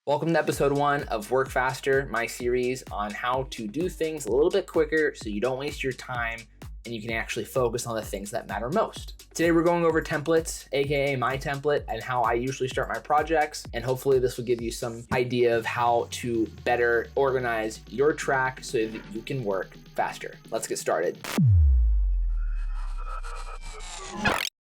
Welcome to episode 1 of Work Faster, my series on how to do things a little bit quicker so you don't waste your time and you can actually focus on the things that matter most. Today we're going over templates, aka my template, and how I usually start my projects, and hopefully this will give you some idea of how to better organize your track so that you can work faster. Let's get started.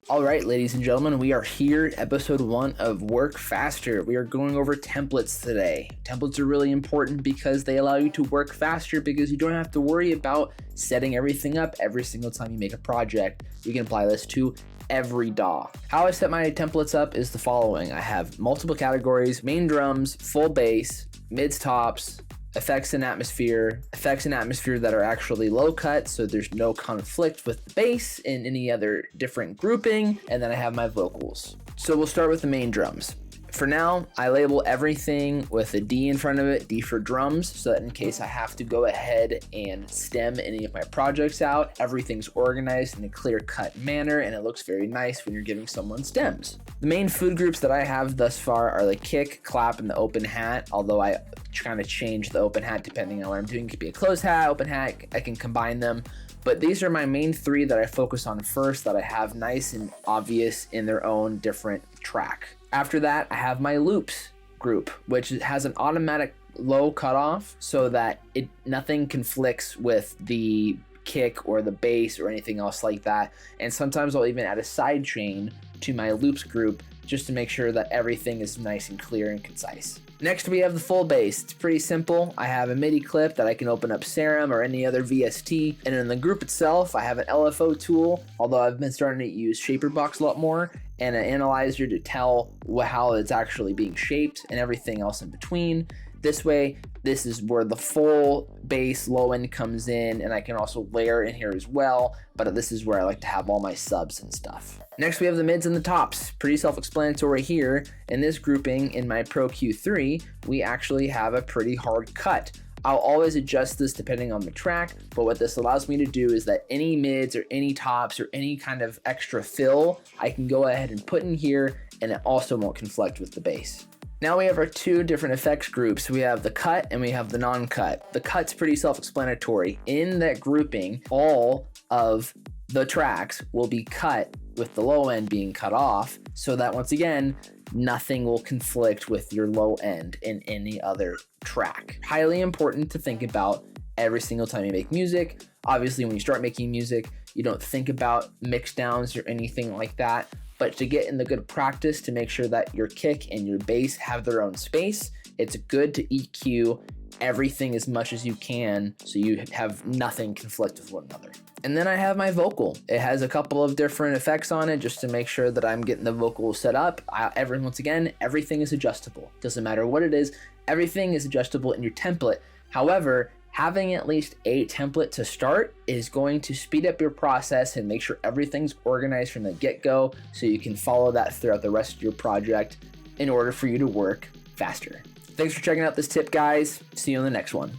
All right, ladies and gentlemen, we are here at episode 1 of Work Faster. We are going over templates today. Templates are really important because they allow you to work faster because you don't have to worry about setting everything up every single time you make a project. You can apply this to every DAW. How I set my templates up is the following. I have multiple categories: main drums, full bass, mids, tops, effects and atmosphere that are actually low cut, so there's no conflict with the bass and any other different grouping, and then I have my vocals. So we'll start with the main drums. For now, I label everything with a D in front of it, D for drums, so that in case I have to go ahead and stem any of my projects out, everything's organized in a clear-cut manner, and it looks very nice when you're giving someone stems. The main food groups that I have thus far are the kick, clap, and the open hat, although I kind of change the open hat depending on what I'm doing. It could be a closed hat, open hat, I can combine them. But these are my main 3 that I focus on first, that I have nice and obvious in their own different track. After that, I have my loops group, which has an automatic low cutoff so that nothing conflicts with the kick or the bass or anything else like that. And sometimes I'll even add a side chain to my loops group just to make sure that everything is nice and clear and concise. Next, we have the full bass. It's pretty simple. I have a MIDI clip that I can open up Serum or any other VST. And in the group itself, I have an LFO tool, although I've been starting to use Shaperbox a lot more, and an analyzer to tell how it's actually being shaped and everything else in between. This way, this is where the full bass low end comes in, and I can also layer in here as well, but this is where I like to have all my subs and stuff. Next, we have the mids and the tops. Pretty self-explanatory here. In this grouping, in my Pro Q3, we actually have a pretty hard cut. I'll always adjust this depending on the track, but what this allows me to do is that any mids or any tops or any kind of extra fill, I can go ahead and put in here, and it also won't conflict with the bass. Now we have our 2 different effects groups. We have the cut and we have the non-cut. The cut's pretty self-explanatory. In that grouping, all of the tracks will be cut with the low end being cut off, so that once again, nothing will conflict with your low end in any other track. Highly important to think about every single time you make music. Obviously, when you start making music, you don't think about mix downs or anything like that. But to get in the good practice to make sure that your kick and your bass have their own space, it's good to EQ everything as much as you can so you have nothing conflict with one another. And then I have my vocal. It has a couple of different effects on it just to make sure that I'm getting the vocal set up. Once again, everything is adjustable. Doesn't matter what it is, everything is adjustable in your template. However, having at least a template to start is going to speed up your process and make sure everything's organized from the get-go so you can follow that throughout the rest of your project in order for you to work faster. Thanks for checking out this tip, guys. See you on the next one.